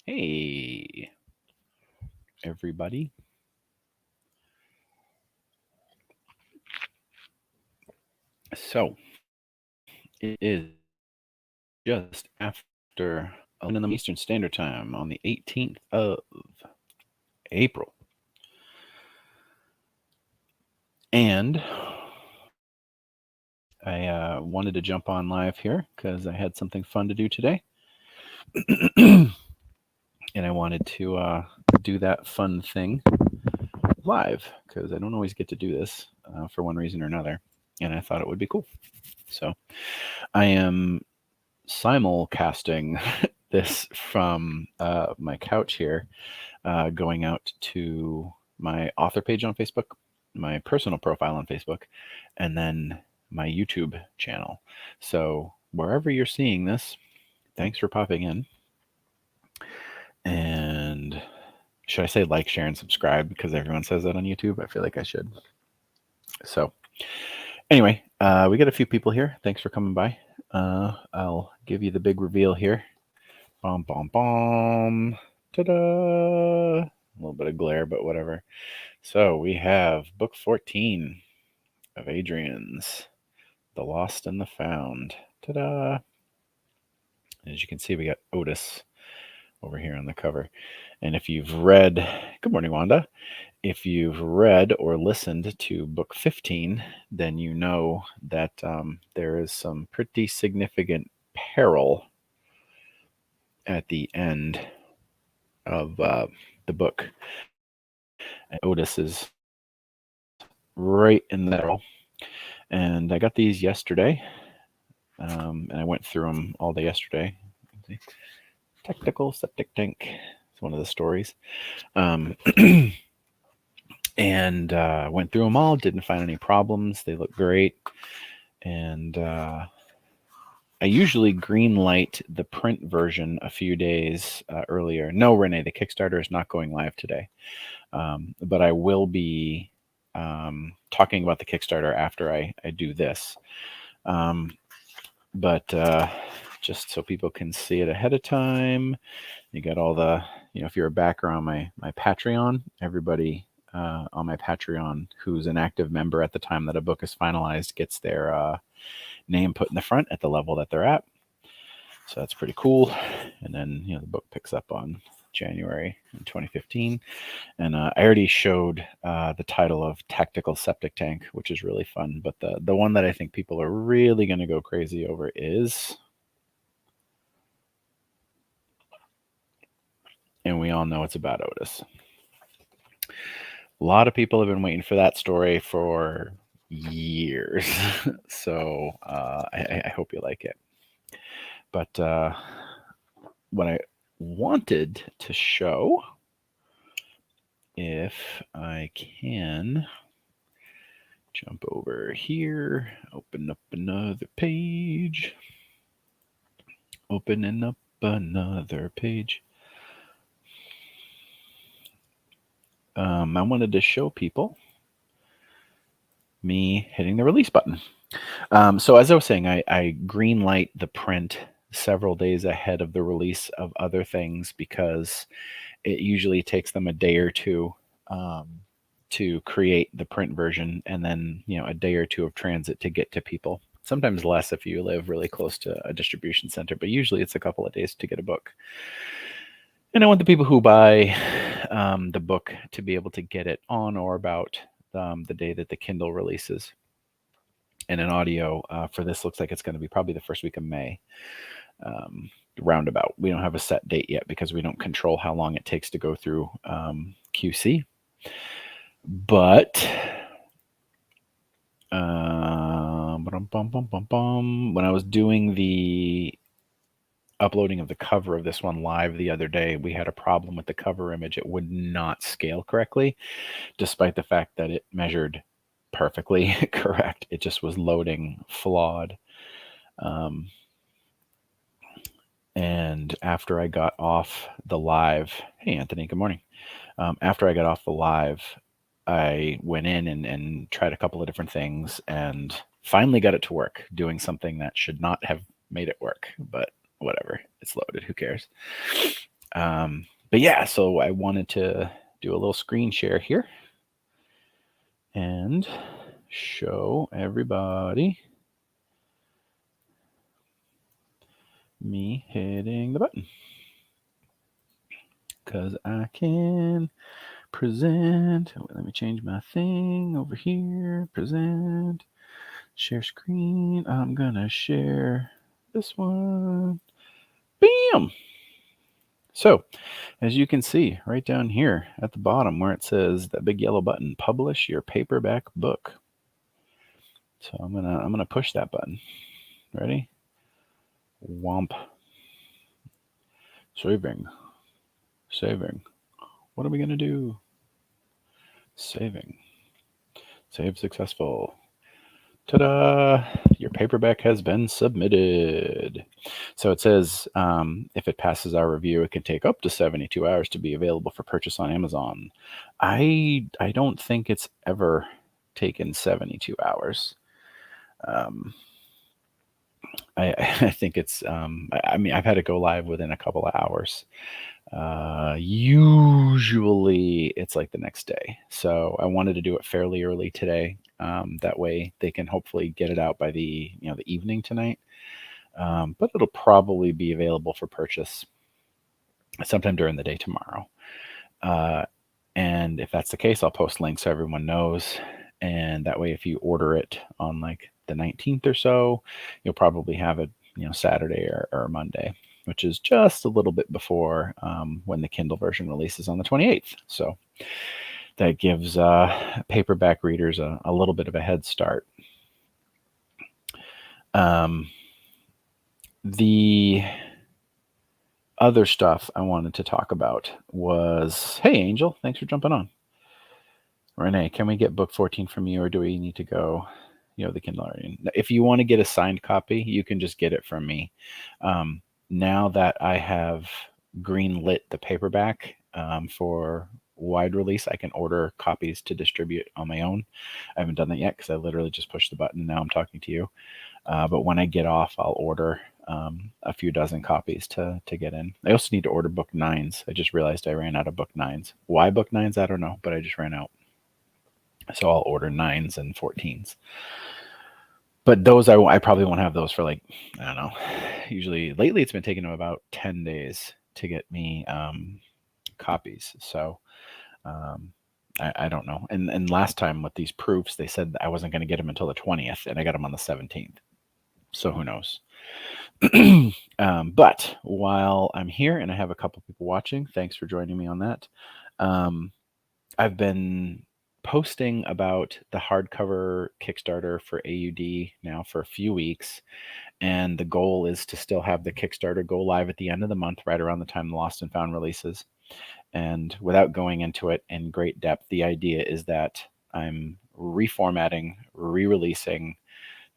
Hey, everybody. So it is just after 11 in the Eastern Standard Time on the 18th of April. And I wanted to jump on live here because I had something fun to do today. And I wanted to do that fun thing live because I don't always get to do this for one reason or another. And I thought it would be cool. So I am simulcasting this from my couch here, going out to my author page on Facebook, my personal profile on Facebook, and then my YouTube channel. So wherever you're seeing this, thanks for popping in. And should I say like, share, and subscribe? Because everyone says that on YouTube. I feel like I should. So anyway, we got a few people here. Thanks for coming by. I'll give you the big reveal here. Bom, bom, bom. Ta-da! A little bit of glare, but whatever. So we have book 14 of Adrian's, The Lost and the Found. Ta-da! As you can see, we got Otis over here on the cover. And if you've read, good morning, Wanda. If you've read or listened to book 15, then you know that there is some pretty significant peril at the end of the book. And Otis is right in the middle. And I got these yesterday, and I went through them all day yesterday. Technical septic tank. It's one of the stories. And went through them all, didn't find any problems. They look great. And I usually green light the print version a few days earlier. No, Renee, the Kickstarter is not going live today. But I will be talking about the Kickstarter after I do this. But just so people can see it ahead of time, you got all the, if you're a backer on my Patreon, everybody on my Patreon who's an active member at the time that a book is finalized gets their name put in the front at the level that they're at. So that's pretty cool. And then, the book picks up on January in 2015. And I already showed the title of Tactical Septic Tank, which is really fun. But the one that I think people are really going to go crazy over is, and we all know it's about Otis. A lot of people have been waiting for that story for years. So I hope you like it. But what I wanted to show, if I can jump over here, open up another page, opening up another page. I wanted to show people me hitting the release button. So as I was saying, I green light the print several days ahead of the release of other things because it usually takes them a day or two to create the print version, and then a day or two of transit to get to people. Sometimes less if you live really close to a distribution center, but usually it's a couple of days to get a book. And I want the people who buy the book to be able to get it on or about the day that the Kindle releases. And an audio for this looks like it's going to be probably the first week of May, roundabout. We don't have a set date yet because we don't control how long it takes to go through QC. But when I was doing the uploading of the cover of this one live the other day, we had a problem with the cover image. It would not scale correctly, despite the fact that it measured perfectly correct. It just was loading flawed. And after I got off the live, hey Anthony, good morning. After I got off the live, I went in and tried a couple of different things and finally got it to work, doing something that should not have made it work, but whatever. it's loaded. Who cares? But yeah, so I wanted to do a little screen share here and show everybody me hitting the button, because I can present. Let me change my thing over here. Present, share screen. I'm gonna share this one. Bam! So, as you can see right down here at the bottom where it says that big yellow button, publish your paperback book. So I'm gonna push that button. Ready? Womp. Saving. What are we gonna do? Saving. Save successful. Ta-da! Your paperback has been submitted. So it says if it passes our review, it can take up to 72 hours to be available for purchase on Amazon. I don't think it's ever taken 72 hours. I think it's, I mean, I've had it go live within a couple of hours. Usually it's like the next day. So I wanted to do it fairly early today. That way they can hopefully get it out by the evening tonight. But it'll probably be available for purchase sometime during the day tomorrow. And if that's the case, I'll post links so everyone knows. And that way, if you order it on like the 19th or so, you'll probably have it, Saturday or Monday, which is just a little bit before when the Kindle version releases on the 28th. So that gives paperback readers a little bit of a head start. The other stuff I wanted to talk about was, hey, Angel, thanks for jumping on. Renee, can we get book 14 from you, or do we need to go, the Kindle? If you want to get a signed copy, you can just get it from me. Now that I have green-lit the paperback for wide release, I can order copies to distribute on my own. I haven't done that yet because I literally just pushed the button and now I'm talking to you. But when I get off, I'll order a few dozen copies to get in. I also need to order book 9s. I just realized I ran out of book 9s. Why book 9s? I don't know, but I just ran out. So I'll order 9s and 14s. But those, I probably won't have those for like, I don't know. Usually, lately it's been taking them about 10 days to get me copies. So I don't know. And last time with these proofs, they said I wasn't going to get them until the 20th, and I got them on the 17th. So who knows? But while I'm here and I have a couple people watching, thanks for joining me on that. I've been posting about the hardcover Kickstarter for AUD now for a few weeks, and the goal is to still have the Kickstarter go live at the end of the month, right around the time the Lost and Found releases. And without going into it in great depth, the idea is that I'm reformatting, re-releasing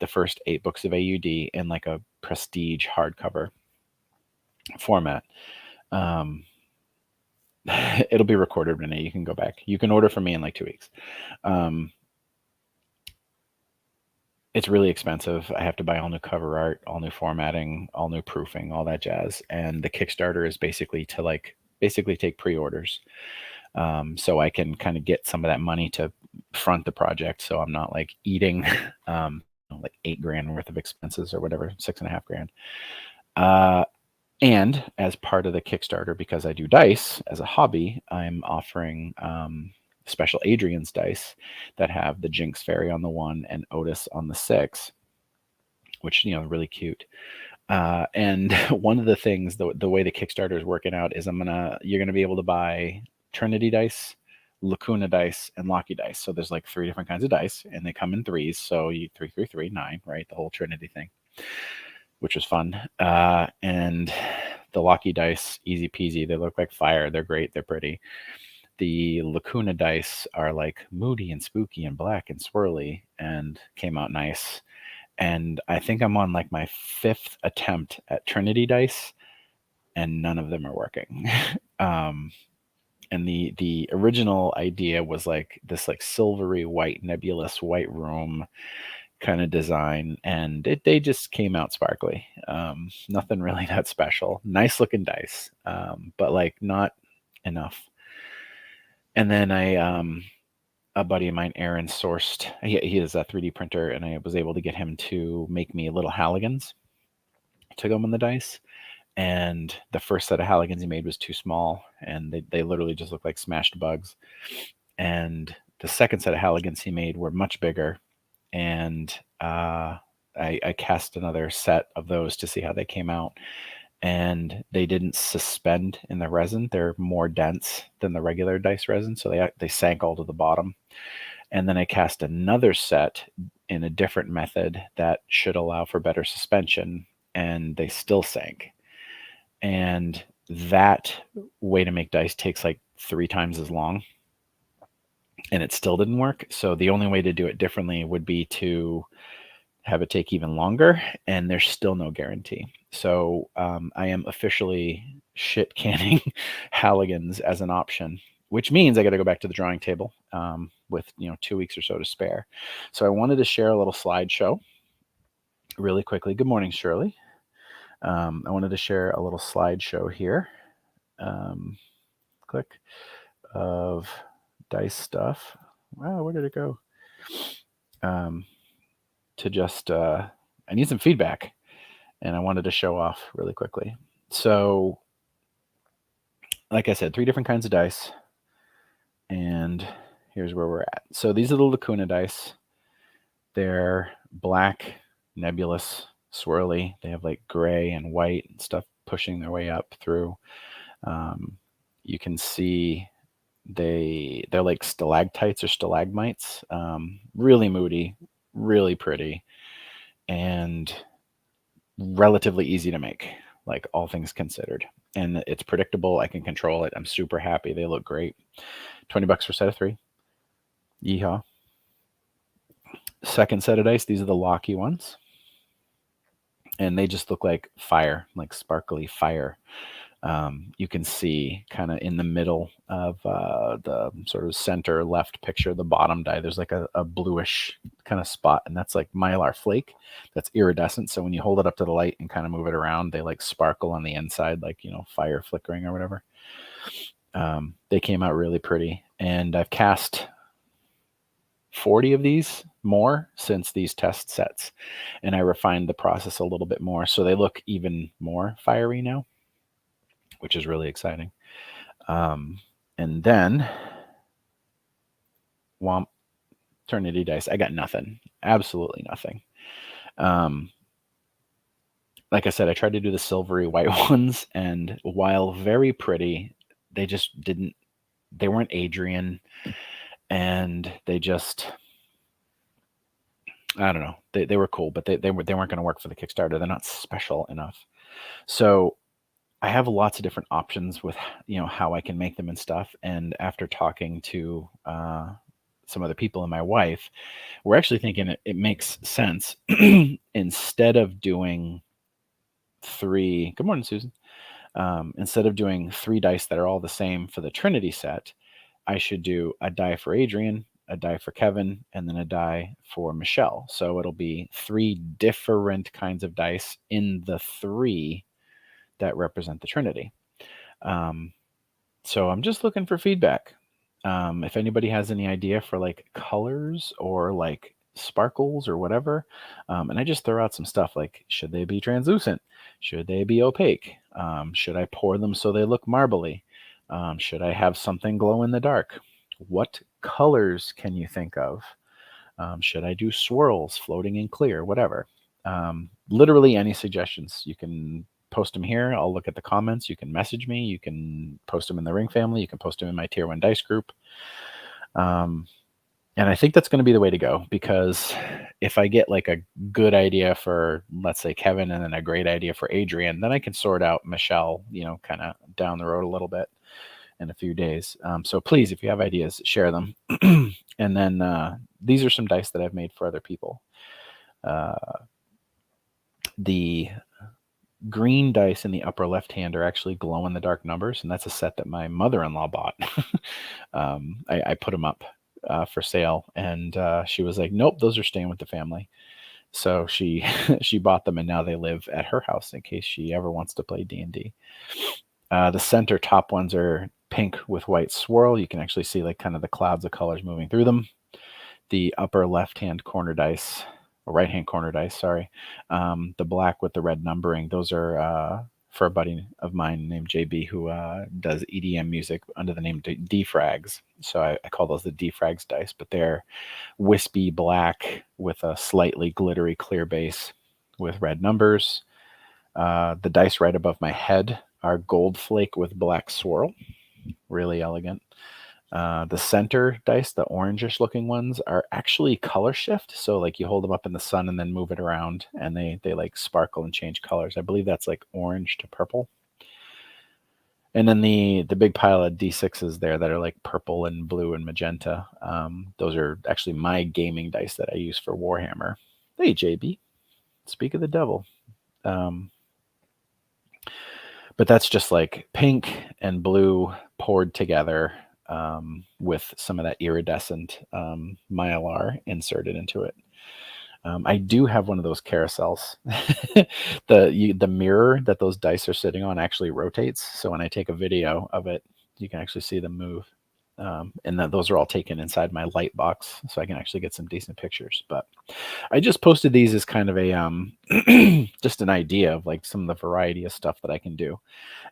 the first 8 books of AUD in like a prestige hardcover format. It'll be recorded, Renee. You can go back. You can order from me in like 2 weeks. It's really expensive. I have to buy all new cover art, all new formatting, all new proofing, all that jazz. And the Kickstarter is basically to take pre-orders. So I can kind of get some of that money to front the project. So I'm not like eating like $8,000 worth of expenses or whatever, $6,500. And as part of the Kickstarter, because I do dice as a hobby, I'm offering special Adrian's dice that have the Jinx Fairy on the 1 and Otis on the 6, which, really cute. And one of the things, the way the Kickstarter is working out is you're gonna be able to buy Trinity dice, Lacuna dice, and Locky dice. So there's like 3 different kinds of dice, and they come in 3s. So you 3, 3, 3, 9, right? The whole Trinity thing, which was fun. And the Locky dice, easy peasy. They look like fire. They're great. They're pretty. The Lacuna dice are like moody and spooky and black and swirly, and came out nice. And I think I'm on like my 5th attempt at Trinity dice, and none of them are working. And the original idea was like this like silvery white nebulous white room, kind of design, and they just came out sparkly. Nothing really that special. Nice looking dice, but like not enough. And then a buddy of mine, Aaron, sourced. He is a 3D printer, and I was able to get him to make me little Halligans to go on the dice. And the first set of Halligans he made was too small, and they literally just looked like smashed bugs. And the second set of Halligans he made were much bigger, and I cast another set of those to see how they came out, and they didn't suspend in the resin. They're more dense than the regular dice resin, so they sank all to the bottom. And then I cast another set in a different method that should allow for better suspension, and they still sank. And that way to make dice takes like 3 times as long, and it still didn't work. So the only way to do it differently would be to have it take even longer, and there's still no guarantee. So I am officially shit canning Halligans as an option, which means I got to go back to the drawing table with 2 weeks or so to spare. So I wanted to share a little slideshow really quickly. Good morning, Shirley. I wanted to share a little slideshow here. Click of dice stuff. Wow, where did it go? To just, I need some feedback, and I wanted to show off really quickly. So, like I said, 3 different kinds of dice, and here's where we're at. So these are the Lacuna dice. They're black, nebulous, swirly. They have like gray and white and stuff pushing their way up through. You can see they're like stalactites or stalagmites. Really moody, really pretty, and relatively easy to make, like all things considered. And it's predictable. I can control it. I'm super happy. They look great. $20 for a set of 3. Yeehaw. Second set of dice. These are the Locky ones, and they just look like fire, like sparkly fire. You can see kind of in the middle of the sort of center left picture, the bottom die, there's like a bluish kind of spot, and that's like mylar flake that's iridescent. So when you hold it up to the light and kind of move it around, they like sparkle on the inside, like, fire flickering or whatever. They came out really pretty, and I've cast 40 of these more since these test sets, and I refined the process a little bit more, so they look even more fiery now, which is really exciting. And then Womp Eternity dice. I got nothing. Absolutely nothing. Like I said, I tried to do the silvery white ones, and while very pretty, they just didn't, they weren't Adrian, and they just, I don't know. They were cool, but they weren't going to work for the Kickstarter. They're not special enough. So I have lots of different options with how I can make them and stuff. And after talking to some other people and my wife, we're actually thinking it makes sense instead of doing 3. Good morning, Susan. Instead of doing 3 dice that are all the same for the Trinity set, I should do a die for Adrian, a die for Kevin, and then a die for Michelle. So it'll be 3 different kinds of dice in the 3 that represent the Trinity. So I'm just looking for feedback. If anybody has any idea for like colors or like sparkles or whatever, and I just throw out some stuff like, should they be translucent? Should they be opaque? Should I pour them so they look marbly? Should I have something glow in the dark? What colors can you think of? Should I do swirls, floating in clear, whatever? Literally any suggestions. You can post them here. I'll look at the comments. You can message me. You can post them in the Ring family. You can post them in my Tier 1 Dice group. And I think that's going to be the way to go, because if I get like a good idea for, let's say, Kevin, and then a great idea for Adrian, then I can sort out Michelle, kind of down the road a little bit in a few days. So please, if you have ideas, share them. And then these are some dice that I've made for other people. The green dice in the upper left hand are actually glow in the dark numbers, and that's a set that my mother-in-law bought. I put them up for sale, and she was like, nope, those are staying with the family. So she she bought them, and now they live at her house in case she ever wants to play D&D. The center top ones are pink with white swirl. You can actually see like kind of the clouds of colors moving through them. The upper left-hand corner dice, or right-hand corner dice, sorry, the black with the red numbering, those are for a buddy of mine named JB who does EDM music under the name Defrags. So I call those the Defrags dice, but they're wispy black with a slightly glittery clear base with red numbers. The dice right above my head are gold flake with black swirl. Really elegant. The center dice, the orangish looking ones, are actually color shift. So like you hold them up in the sun and then move it around, and they like sparkle and change colors. I believe that's like orange to purple. And then the big pile of D6s there that are like purple and blue and magenta. Those are actually my gaming dice that I use for Warhammer. Hey, JB, speak of the devil. But that's just like pink and blue poured together with some of that iridescent mylar inserted into it. I do have one of those carousels. The mirror that those dice are sitting on actually rotates. So when I take a video of it, you can actually see them move. And those are all taken inside my light box, so I can actually get some decent pictures. But I just posted these as kind of a just an idea of like some of the variety of stuff that I can do.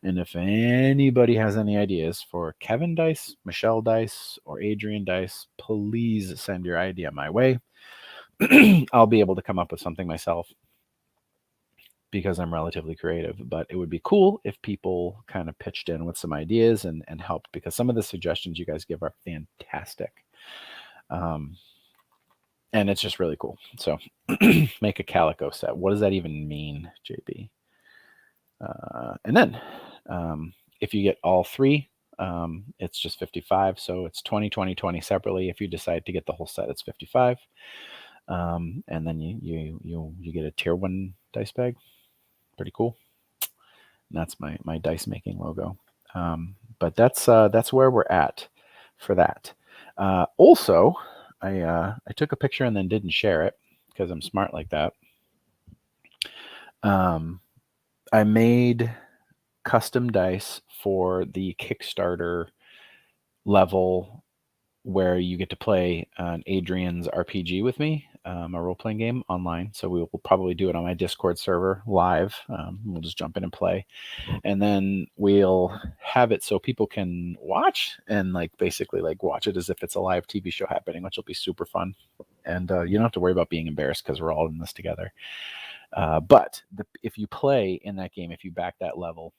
And if anybody has any ideas for Kevin dice, Michelle dice, or Adrian dice, please send your idea my way. I'll be able to come up with something myself because I'm relatively creative, but it would be cool if people kind of pitched in with some ideas and helped, because some of the suggestions you guys give are fantastic. And it's just really cool. So make a calico set. What does that even mean, JB? And then if you get all three, it's just 55. So it's 20, 20, 20 separately. If you decide to get the whole set, it's 55. And then you get a tier 1 dice bag. Pretty cool. And that's my dice making logo. But that's where we're at for that. Also, I took a picture and then didn't share it because I'm smart like that. I made custom dice for the Kickstarter level where you get to play an Adrian's RPG with me, a role-playing game online. So we will probably do it on my Discord server live. We'll just jump in and play. And then we'll have it so people can watch and like basically like watch it as if it's a live TV show happening, which will be super fun. And you don't have to worry about being embarrassed because we're all in this together. But if you play in that game, if you back that level,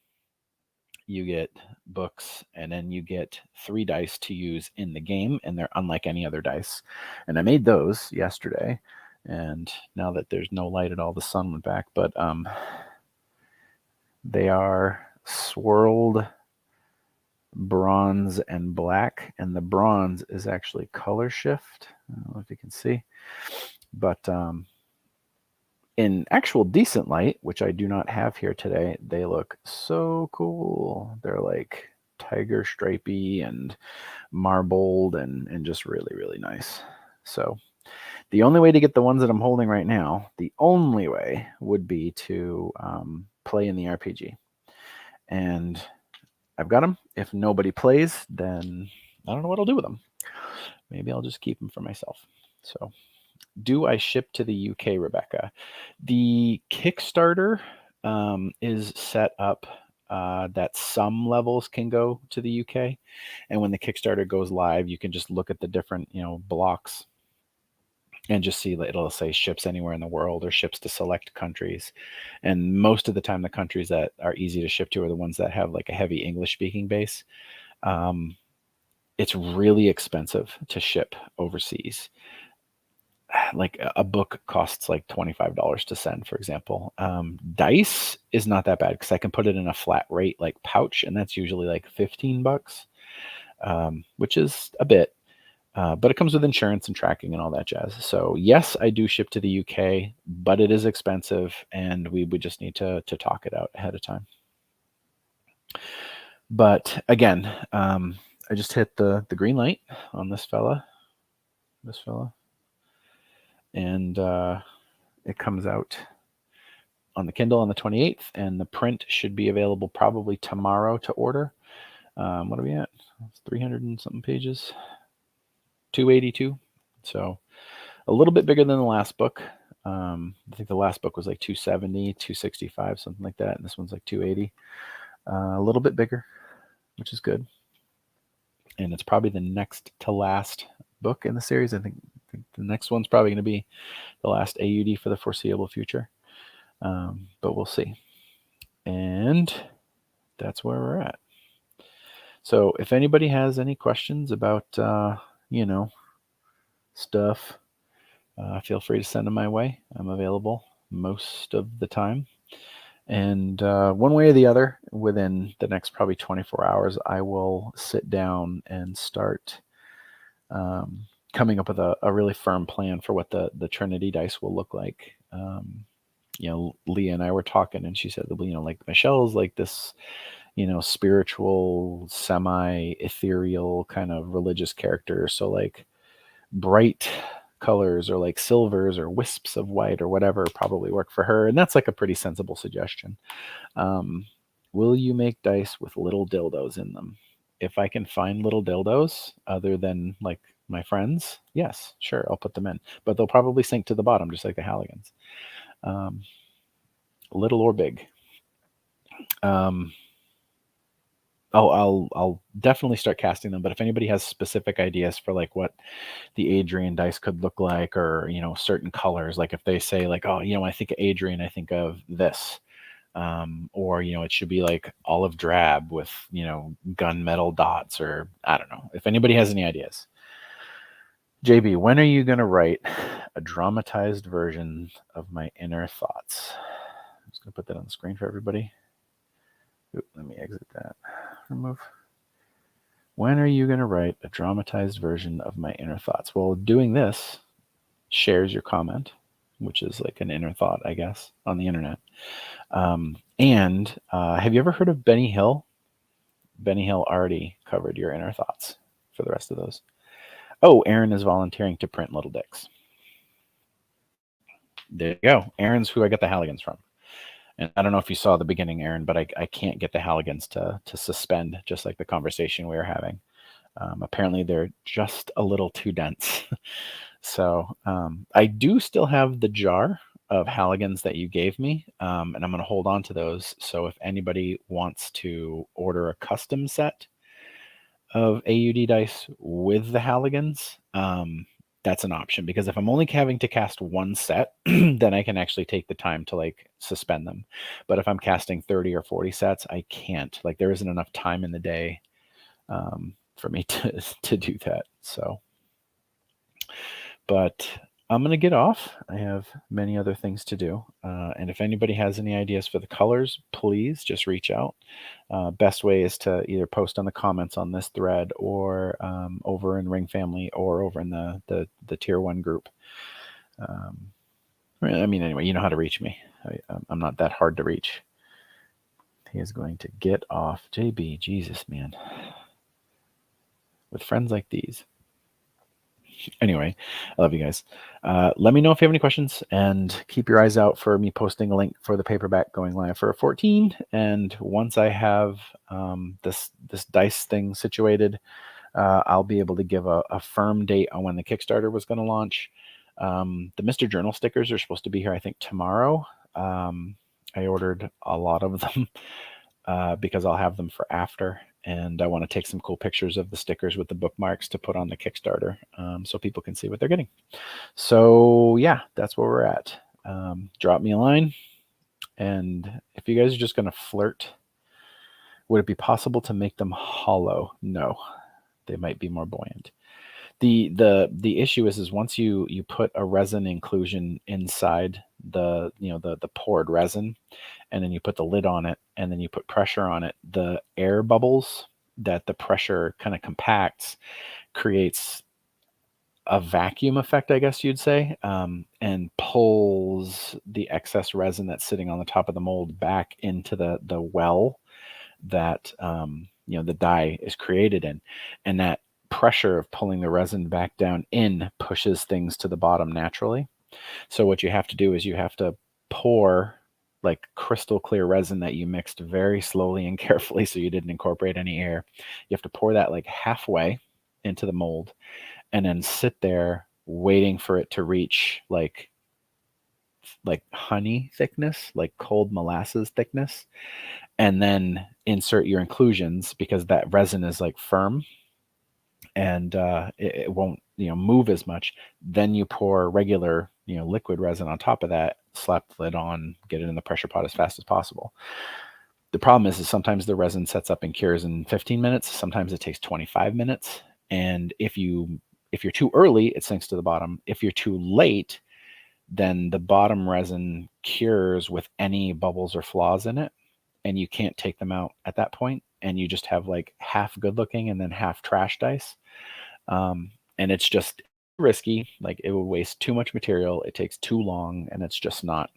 you get books, and then you get 3 dice to use in the game, and they're unlike any other dice. And I made those yesterday, and now that there's no light at all, the sun went back, but they are swirled bronze and black, and the bronze is actually color shift. I don't know if you can see, but in actual decent light, which I do not have here today, they look so cool. They're like tiger stripy and marbled and just really, really nice. So the only way to get the ones that I'm holding right now, the only way would be to play in the RPG. And I've got them. If nobody plays, then I don't know what I'll do with them. Maybe I'll just keep them for myself. So do I ship to the UK, Rebecca? The Kickstarter is set up that some levels can go to the UK. And when the Kickstarter goes live, you can just look at the different, blocks and just see that it'll say ships anywhere in the world or ships to select countries. And most of the time, the countries that are easy to ship to are the ones that have like a heavy English speaking base. It's really expensive to ship overseas. Like a book costs like $25 to send, for example. Dice is not that bad because I can put it in a flat rate like pouch, and that's usually like $15, which is a bit. But it comes with insurance and tracking and all that jazz. So yes, I do ship to the UK, but it is expensive, and we would just need to talk it out ahead of time. But again, I just hit the green light on this fella. And It comes out on the Kindle on the 28th, and the print should be available probably tomorrow to order. What are we at? 300 and something pages. 282. So a little bit bigger than the last book. I think the last book was like 270, 265, something like that. And this one's like 280. A little bit bigger, which is good. And it's probably the next to last book in the series. I think the next one's probably going to be the last AUD for the foreseeable future. But we'll see. And that's where we're at. So if anybody has any questions about, stuff, feel free to send them my way. I'm available most of the time. And one way or the other, within the next probably 24 hours, I will sit down and start coming up with a really firm plan for what the Trinity dice will look like. Leah and I were talking, and she said, like Michelle's like this, spiritual, semi-ethereal kind of religious character. So like bright colors or like silvers or wisps of white or whatever probably work for her. And that's like a pretty sensible suggestion. Will you make dice with little dildos in them? If I can find little dildos other than like my friends, yes, sure, I'll put them in. But they'll probably sink to the bottom, just like the Halligans. Little or big. I'll definitely start casting them. But if anybody has specific ideas for like what the Adrian dice could look like, or certain colors, like if they say like, oh, I think of Adrian, I think of this. Or it should be like olive drab with gunmetal dots, or I don't know. If anybody has any ideas. JB, when are you going to write a dramatized version of my inner thoughts? I'm just going to put that on the screen for everybody. Ooh, let me exit that. Remove. When are you going to write a dramatized version of my inner thoughts? Well, doing this shares your comment, which is like an inner thought, I guess, on the internet. And have you ever heard of Benny Hill? Benny Hill already covered your inner thoughts for the rest of those. Oh, Aaron is volunteering to print Little Dicks. There you go. Aaron's who I got the Halligans from. And I don't know if you saw the beginning, Aaron, but I can't get the Halligans to suspend, just like the conversation we were having. Apparently, they're just a little too dense. So I do still have the jar of Halligans that you gave me, and I'm going to hold on to those. So if anybody wants to order a custom set of AUD dice with the Halligans, that's an option, because if I'm only having to cast one set, then I can actually take the time to like suspend them. But if I'm casting 30 or 40 sets, I can't. Like there isn't enough time in the day for me to do that. So, but I'm going to get off. I have many other things to do. And if anybody has any ideas for the colors, please just reach out. Best way is to either post on the comments on this thread, or over in Ring Family, or over in the Tier 1 group. Anyway, you know how to reach me. I'm not that hard to reach. He is going to get off. JB, Jesus, man. With friends like these. Anyway, I love you guys. Let me know if you have any questions, and keep your eyes out for me posting a link for the paperback going live for 14. And once I have this dice thing situated, I'll be able to give a firm date on when the Kickstarter was going to launch. The Mr. Journal stickers are supposed to be here, I think, tomorrow. I ordered a lot of them because I'll have them for after. And I want to take some cool pictures of the stickers with the bookmarks to put on the Kickstarter, so people can see what they're getting. So yeah, that's where we're at. Drop me a line. And if you guys are just going to flirt, would it be possible to make them hollow? No, they might be more buoyant. The issue is once you put a resin inclusion inside the poured resin, and then you put the lid on it, and then you put pressure on it, the air bubbles that the pressure kind of compacts creates a vacuum effect, I guess you'd say, and pulls the excess resin that's sitting on the top of the mold back into the well that the dye is created in. And that pressure of pulling the resin back down in pushes things to the bottom naturally. So what you have to do is you have to pour like crystal clear resin that you mixed very slowly and carefully so you didn't incorporate any air. You have to pour that like halfway into the mold and then sit there waiting for it to reach like honey thickness, like cold molasses thickness, and then insert your inclusions because that resin is like firm and it won't move as much. Then you pour regular liquid resin on top of that, slap the lid on, get it in the pressure pot as fast as possible. The problem is sometimes the resin sets up and cures in 15 minutes. Sometimes it takes 25 minutes. And if you're too early, it sinks to the bottom. If you're too late, then the bottom resin cures with any bubbles or flaws in it, and you can't take them out at that point, and you just have like half good looking and then half trash dice. And it's just risky. Like it would waste too much material. It takes too long, and it's just not,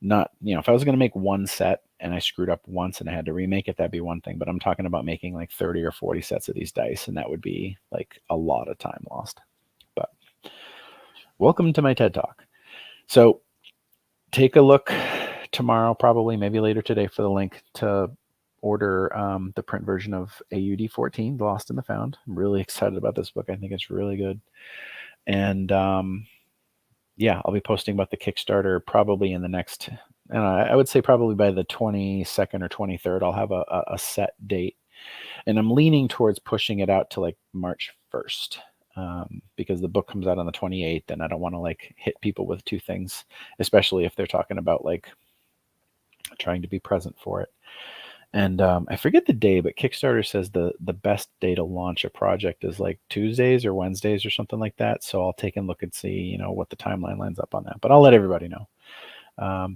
if I was going to make one set and I screwed up once and I had to remake it, that'd be one thing. But I'm talking about making like 30 or 40 sets of these dice, and that would be like a lot of time lost. But welcome to my TED Talk. So take a look tomorrow, probably maybe later today, for the link to order the print version of AUD 14, The Lost and the Found. I'm really excited about this book. I think it's really good. And yeah, I'll be posting about the Kickstarter probably in the next, I would say probably by the 22nd or 23rd, I'll have a set date. And I'm leaning towards pushing it out to like March 1st. Because the book comes out on the 28th, and I don't want to like hit people with two things, especially if they're talking about like trying to be present for it. And I forget the day, but Kickstarter says the best day to launch a project is like Tuesdays or Wednesdays or something like that. So I'll take a look and see, what the timeline lines up on that. But I'll let everybody know. All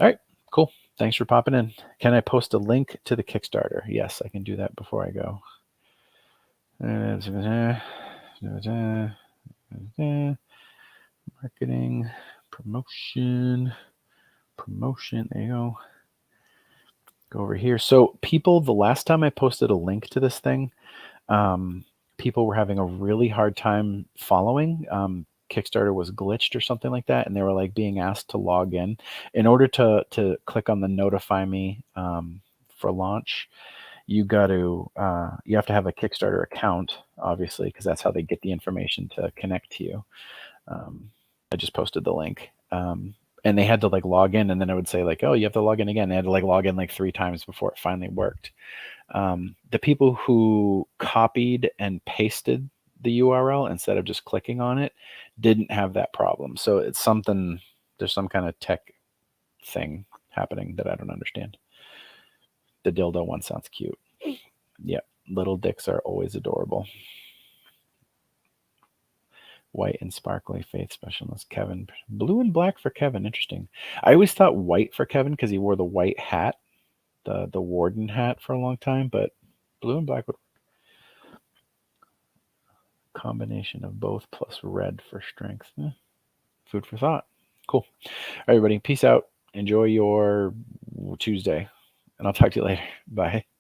right, cool. Thanks for popping in. Can I post a link to the Kickstarter? Yes, I can do that before I go. Marketing, promotion. There you go. Go over here. So people, the last time I posted a link to this thing, people were having a really hard time following. Kickstarter was glitched or something like that, and they were like being asked to log in. In order to click on the notify me for launch, you have to have a Kickstarter account, obviously, because that's how they get the information to connect to you. I just posted the link. And they had to like log in, and then it would say like, oh, you have to log in again. They had to like log in like 3 times before it finally worked. The people who copied and pasted the URL instead of just clicking on it didn't have that problem. So it's something, there's some kind of tech thing happening that I don't understand. The dildo one sounds cute. Yeah, little dicks are always adorable. White and sparkly faith specialist Kevin. Blue and black for Kevin. Interesting. I always thought white for Kevin because he wore the white hat, the warden hat, for a long time, but blue and black would work. Combination of both plus red for strength. Food for thought. Cool. All right, everybody. Peace out. Enjoy your Tuesday, and I'll talk to you later. Bye.